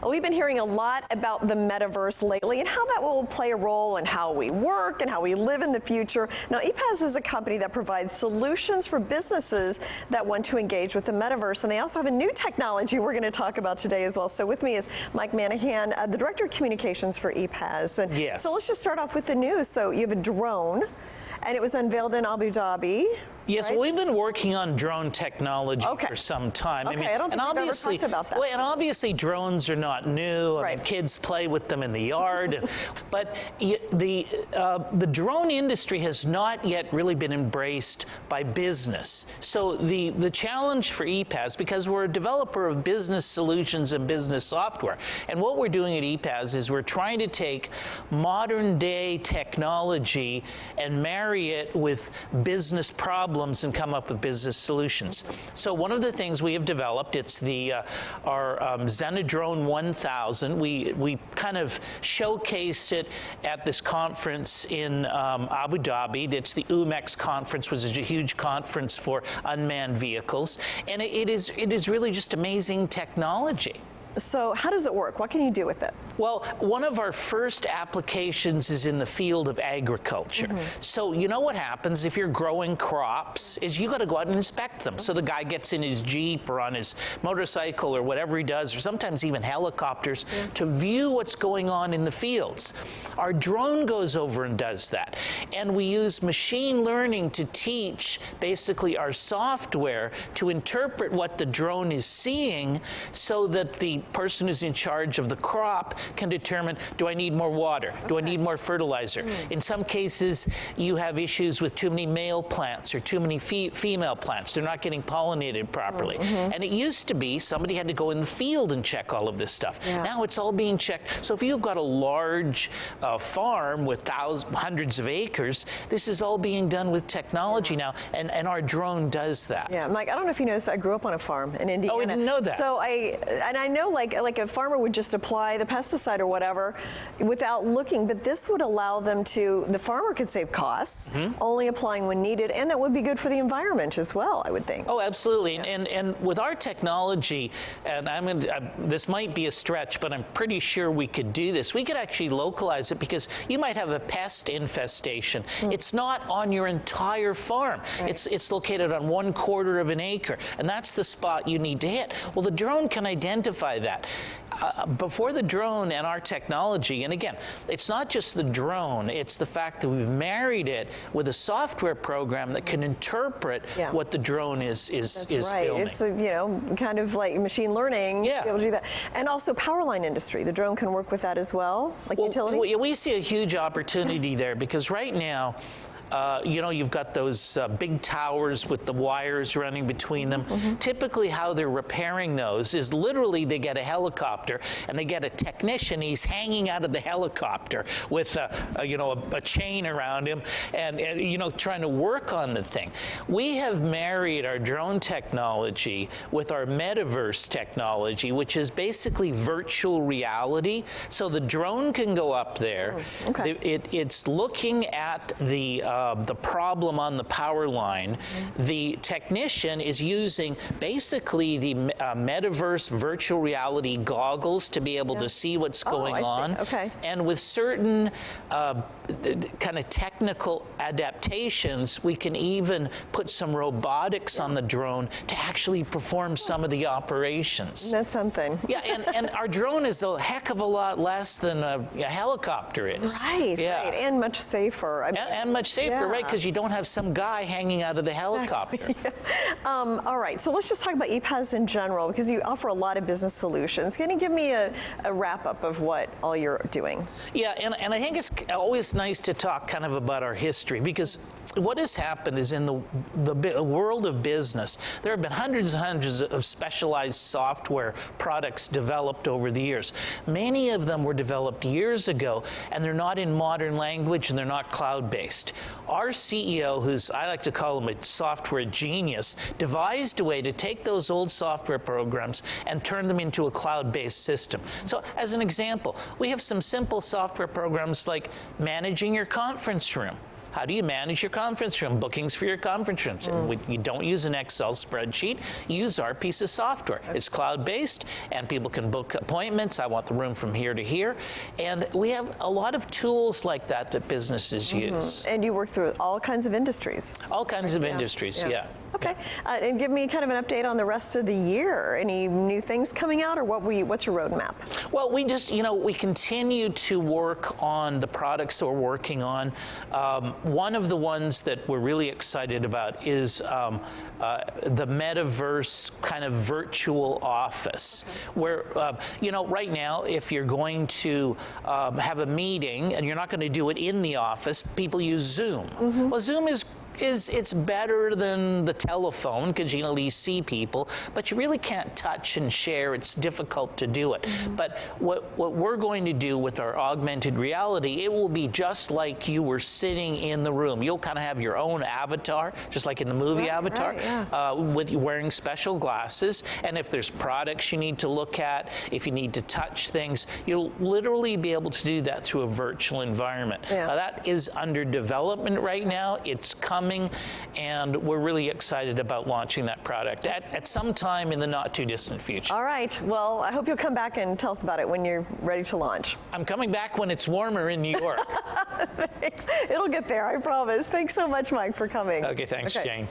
We've been hearing a lot about the metaverse lately and how that will play a role in how we work and how we live in the future. Now, EPAZ is a company that provides solutions for businesses that want to engage with the metaverse, and they also have a new technology we're going to talk about today as well. So with me is Mike Manahan, the Director of Communications for EPAZ. And yes. So let's just start off with the news. So you have a drone, and it was unveiled in Abu Dhabi. Yes, right? We've been working on drone technology for some time. Okay, I don't think we've ever talked about that. Well, and obviously drones are not new. Right. I mean, kids play with them in the yard. But the drone industry has not yet really been embraced by business. So the challenge for EPAZ, because we're a developer of business solutions and business software, and what we're doing at EPAZ is we're trying to take modern day technology and marry it with business problems and come up with business solutions. So one of the things we have developed, it's our ZenaDrone 1000. We kind of showcased it at this conference in Abu Dhabi. It's the UMEX conference, which is a huge conference for unmanned vehicles, and it is really just amazing technology. So how does it work? What can you do with it? Well, one of our first applications is in the field of agriculture. So you know what happens if you're growing crops is you got to go out and inspect them. So the guy gets in his Jeep or on his motorcycle or whatever he does, or sometimes even helicopters, to view what's going on in the fields. Our drone goes over and does that. And we use machine learning to teach basically our software to interpret what the drone is seeing so that the person who's in charge of the crop can determine, do I need more water? Do I need more fertilizer? In some cases, you have issues with too many male plants or too many female plants. They're not getting pollinated properly. And it used to be somebody had to go in the field and check all of this stuff. Now it's all being checked. So if you've got a large farm with hundreds of acres, this is all being done with technology now, and our drone does that. Yeah, Mike, I don't know if you noticed, I grew up on a farm in Indiana. Oh, I didn't know that. So I know like a farmer would just apply the pesticide or whatever without looking, but this would allow them to, the farmer could save costs, only applying when needed, and that would be good for the environment as well, I would think. Oh, absolutely. Yeah. And with our technology, and this might be a stretch, but I'm pretty sure we could do this. We could actually localize it because you might have a pest infestation. It's not on your entire farm. Right. It's located on 1/4 of an acre, and that's the spot you need to hit. Well, the drone can identify that. Before the drone and our technology, and again, it's not just the drone, it's the fact that we've married it with a software program that can interpret what the drone is filming. It's kind of like machine learning to be able to do that. And also power line industry, the drone can work with that as well, like utilities? We see a huge opportunity there because right now, you've got those big towers with the wires running between them. Typically how they're repairing those is literally they get a helicopter and they get a technician. He's hanging out of the helicopter with a chain around him and trying to work on the thing. We have married our drone technology with our metaverse technology, which is basically virtual reality. So the drone can go up there. It's looking at the problem on the power line. The technician is using basically the metaverse virtual reality goggles to be able to see what's going on. And with certain kind of technical adaptations, we can even put some robotics on the drone to actually perform some of the operations. That's something. Yeah, and our drone is a heck of a lot less than a helicopter is. Right, right, and much safer. And much safer. Right, because you don't have some guy hanging out of the helicopter. All right, so let's just talk about EPAZ in general, because you offer a lot of business solutions. Can you give me a wrap-up of what all you're doing? Yeah, and I think it's always nice to talk kind of about our history, because what has happened is in the world of business, there have been hundreds and hundreds of specialized software products developed over the years. Many of them were developed years ago, and they're not in modern language, and they're not cloud-based. Our CEO, I like to call him a software genius, devised a way to take those old software programs and turn them into a cloud-based system. So as an example, we have some simple software programs like managing your conference room. how do you manage your conference room, bookings for your conference rooms? And you don't use an Excel spreadsheet, use our piece of software. It's cloud-based, and people can book appointments. I want the room from here to here. And we have a lot of tools like that that businesses use. And you work through all kinds of industries. All kinds of industries, yeah. Okay, and give me kind of an update on the rest of the year. Any new things coming out, or what's your roadmap? Well, we just, we continue to work on the products that we're working on. One of the ones that we're really excited about is the Metaverse kind of virtual office, where, right now, if you're going to have a meeting and you're not going to do it in the office, people use Zoom. Well, Zoom is it's better than the telephone because you you see people, but you really can't touch and share. It's difficult to do it. But what we're going to do with our augmented reality, it will be just like you were sitting in the room. You'll kind of have your own avatar, just like in the movie Avatar, with you wearing special glasses. And if there's products you need to look at, if you need to touch things, you'll literally be able to do that through a virtual environment. That is under development right now. It's coming, and we're really excited about launching that product at some time in the not too distant future. All right. Well, I hope you'll come back and tell us about it when you're ready to launch. I'm coming back when it's warmer in New York. Thanks. It'll get there, I promise. Thanks so much, Mike, for coming. Okay, thanks, Jane.